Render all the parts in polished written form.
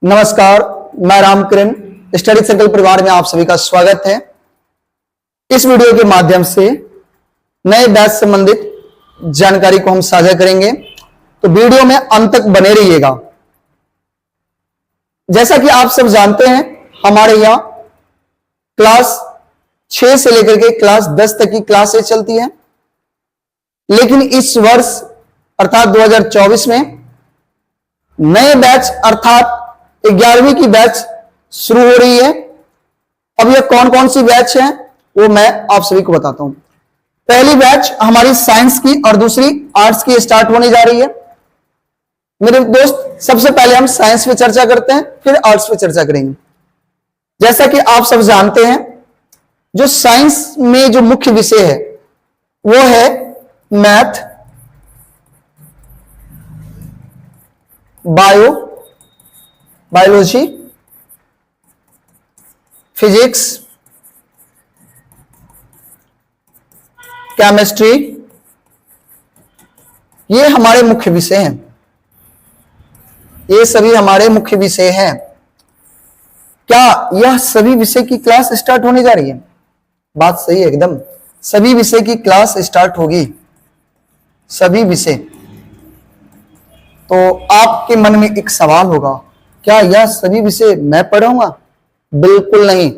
नमस्कार, मैं रामकिरण study circle परिवार में आप सभी का स्वागत है। इस वीडियो के माध्यम से नए बैच संबंधित जानकारी को हम साझा करेंगे, तो वीडियो में अंत तक बने रहिएगा। जैसा कि आप सब जानते हैं, हमारे यहां क्लास 6 से लेकर के क्लास 10 तक की क्लासें चलती हैं, लेकिन इस वर्ष अर्थात 2024 में नए बैच अर्थात 11वीं की बैच शुरू हो रही है। अब यह कौन कौन सी बैच है वो मैं आप सभी को बताता हूं। पहली बैच हमारी साइंस की और दूसरी आर्ट्स की स्टार्ट होने जा रही है। मेरे दोस्त, सबसे पहले हम साइंस पे चर्चा करते हैं, फिर आर्ट्स पे चर्चा करेंगे। जैसा कि आप सब जानते हैं, जो साइंस में जो मुख्य विषय है वो है मैथ, बायोलॉजी, फिजिक्स, केमिस्ट्री, ये हमारे मुख्य विषय हैं। ये सभी हमारे मुख्य विषय हैं। क्या यह सभी विषय की क्लास स्टार्ट होने जा रही है? बात सही है एकदम, सभी विषय की क्लास स्टार्ट होगी, सभी विषय। तो आपके मन में एक सवाल होगा, क्या यह सभी विषय मैं पढ़ाऊंगा? बिल्कुल नहीं,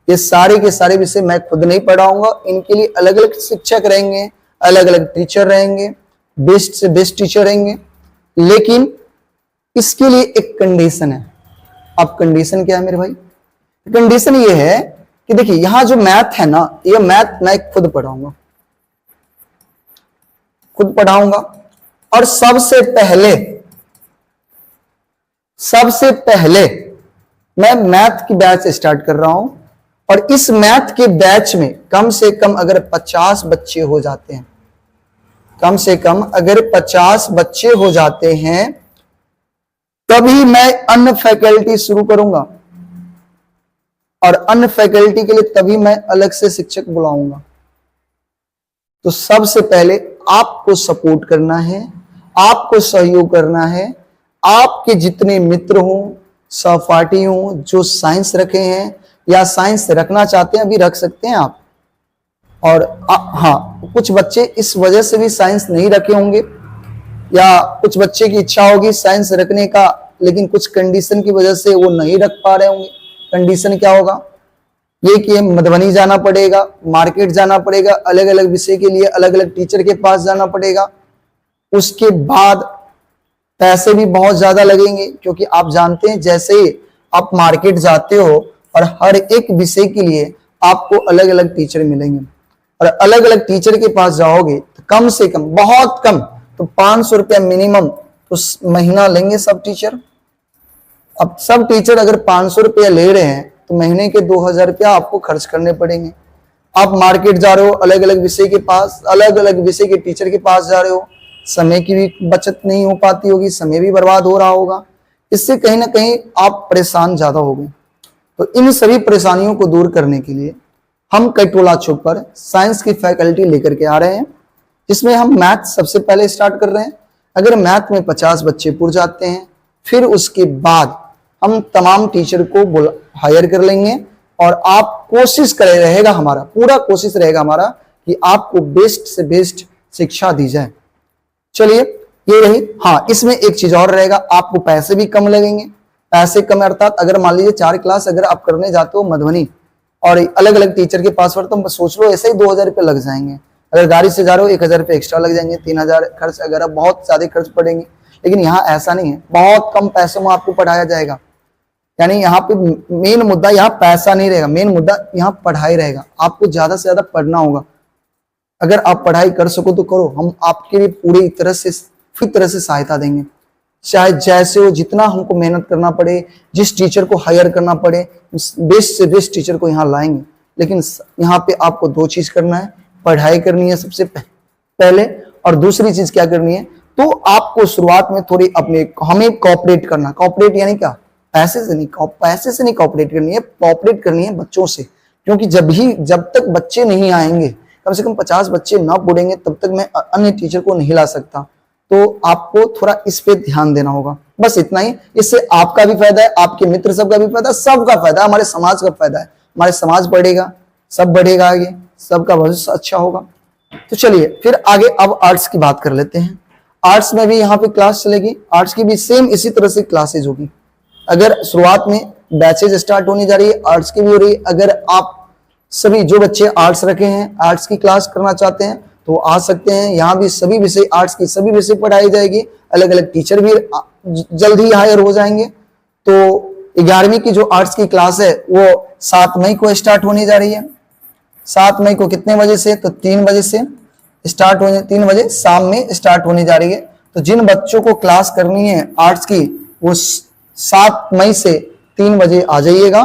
ये सारे के सारे विषय मैं खुद नहीं पढ़ाऊंगा। इनके लिए अलग अलग शिक्षक रहेंगे, अलग अलग टीचर रहेंगे, बेस्ट से बेस्ट टीचर रहेंगे। लेकिन इसके लिए एक कंडीशन है। अब कंडीशन क्या है मेरे भाई? कंडीशन ये है कि देखिए, यहां जो मैथ है ना, ये मैथ मैं खुद पढ़ाऊंगा, खुद पढ़ाऊंगा। और सबसे पहले मैं मैथ की बैच स्टार्ट कर रहा हूं। और इस मैथ के बैच में कम से कम अगर 50 बच्चे हो जाते हैं, कम से कम अगर 50 बच्चे हो जाते हैं, तभी मैं अन्य फैकल्टी शुरू करूंगा। और अन्य फैकल्टी के लिए तभी मैं अलग से शिक्षक बुलाऊंगा। तो सबसे पहले आपको सपोर्ट करना है, आपको सहयोग करना है। आपके जितने मित्र हों, सहपाठी हों, जो साइंस रखे हैं या साइंस रखना चाहते हैं, अभी रख सकते हैं आप। और हाँ, कुछ बच्चे इस वजह से भी साइंस नहीं रखे होंगे, या कुछ बच्चे की इच्छा होगी साइंस रखने का, लेकिन कुछ कंडीशन की वजह से वो नहीं रख पा रहे होंगे। कंडीशन क्या होगा? ये कि मधुबनी जाना पड़ेगा, मार्केट जाना पड़ेगा, अलग अलग विषय के लिए अलग अलग टीचर के पास जाना पड़ेगा। उसके बाद पैसे भी बहुत ज्यादा लगेंगे, क्योंकि आप जानते हैं, जैसे ही आप मार्केट जाते हो और हर एक विषय के लिए आपको अलग अलग टीचर मिलेंगे, और अलग अलग टीचर के पास जाओगे तो कम से कम, बहुत कम तो 500 रुपया मिनिमम तो महीना लेंगे सब टीचर। अब सब टीचर अगर 500 रुपया ले रहे हैं तो महीने के 2000 रुपया आपको खर्च करने पड़ेंगे। आप मार्केट जा रहे हो, अलग अलग विषय के पास, अलग अलग विषय के टीचर के पास जा रहे हो, समय की भी बचत नहीं हो पाती होगी, समय भी बर्बाद हो रहा होगा। इससे कहीं ना कहीं आप परेशान ज्यादा हो गए। तो इन सभी परेशानियों को दूर करने के लिए हम कैटोला चौक पर साइंस की फैकल्टी लेकर के आ रहे हैं, जिसमें हम मैथ सबसे पहले स्टार्ट कर रहे हैं। अगर मैथ में 50 बच्चे पुर जाते हैं, फिर उसके बाद हम तमाम टीचर को हायर कर लेंगे। और आप कोशिश करे रहेगा, हमारा पूरा कोशिश रहेगा हमारा कि आपको बेस्ट से बेस्ट शिक्षा दी जाए। चलिए, ये रही। हाँ, इसमें एक चीज और रहेगा, आपको पैसे भी कम लगेंगे। पैसे कम अर्थात अगर मान लीजिए 4 क्लास अगर आप करने जाते हो मधुबनी और अलग अलग टीचर के पास, तो सोच लो ऐसे ही 2000 रुपये लग जाएंगे। अगर गाड़ी से जा रहे हो 1000 रुपये एक्स्ट्रा लग जाएंगे, 3000 खर्च अगर बहुत ज्यादा खर्च पड़ेंगे। लेकिन यहाँ ऐसा नहीं है, बहुत कम पैसों में आपको पढ़ाया जाएगा। यानी यहाँ पे मेन मुद्दा यहाँ पैसा नहीं रहेगा, मेन मुद्दा यहाँ पढ़ाई रहेगा। आपको ज्यादा से ज्यादा पढ़ना होगा। अगर आप पढ़ाई कर सको तो करो, हम आपके लिए पूरी तरह से फिर से सहायता देंगे। चाहे जैसे हो, जितना हमको मेहनत करना पड़े, जिस टीचर को हायर करना पड़े, बेस्ट से बेस्ट टीचर को यहाँ लाएंगे। लेकिन यहाँ पे आपको 2 चीज करना है, पढ़ाई करनी है सबसे पहले, और दूसरी चीज क्या करनी है, तो आपको शुरुआत में थोड़ी हमें कॉपरेट करना। कॉपरेट यानी क्या? पैसे से नहीं कॉपरेट करनी है, कॉपरेट करनी है बच्चों से। क्योंकि जब तक बच्चे नहीं आएंगे, कम से कम 50 बच्चे ना पढ़ेंगे, तब तक मैं अन्य टीचर को नहीं ला सकता। तो आपको थोड़ा इस पे ध्यान देना होगा, बस इतना ही। इससे आपका भी फायदा है, आपके मित्र सबका भी फायदा है, सबका फायदा है, हमारे समाज का फायदा है। हमारे समाज बढ़ेगा, सब बढ़ेगा, आगे सबका भविष्य अच्छा होगा। तो चलिए फिर आगे अब आर्ट्स की बात कर लेते हैं। आर्ट्स में भी यहाँ पे क्लास चलेगी, आर्ट्स की भी सेम इसी तरह से क्लासेज होगी। अगर शुरुआत में बैचेज स्टार्ट होने जा रही है, आर्ट्स की भी हो रही है। अगर आप सभी जो बच्चे आर्ट्स रखे हैं, आर्ट्स की क्लास करना चाहते हैं तो आ सकते हैं। यहाँ भी सभी विषय, आर्ट्स की सभी विषय पढ़ाई जाएगी। अलग अलग टीचर भी जल्द ही हायर हो जाएंगे। तो 11वीं की जो आर्ट्स की क्लास है वो 7 मई को स्टार्ट होने जा रही है। 7 मई को कितने बजे से? तो 3 बजे से स्टार्ट होने, 3 बजे शाम में स्टार्ट होने जा रही है। तो जिन बच्चों को क्लास करनी है आर्ट्स की, वो 7 मई से 3 बजे आ जाइएगा,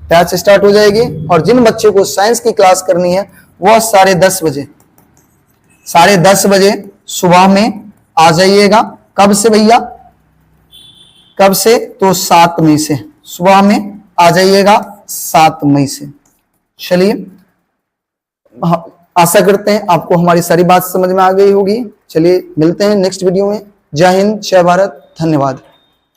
बैच स्टार्ट हो जाएगी। और जिन बच्चे को साइंस की क्लास करनी है वह 10:30 बजे, 10:30 बजे सुबह में आ जाइएगा। कब से भैया? कब से? तो 7 मई से सुबह में आ जाइएगा, 7 मई से। चलिए, आशा करते हैं आपको हमारी सारी बात समझ में आ गई होगी। चलिए मिलते हैं नेक्स्ट वीडियो में। जय हिंद, जय भारत, धन्यवाद।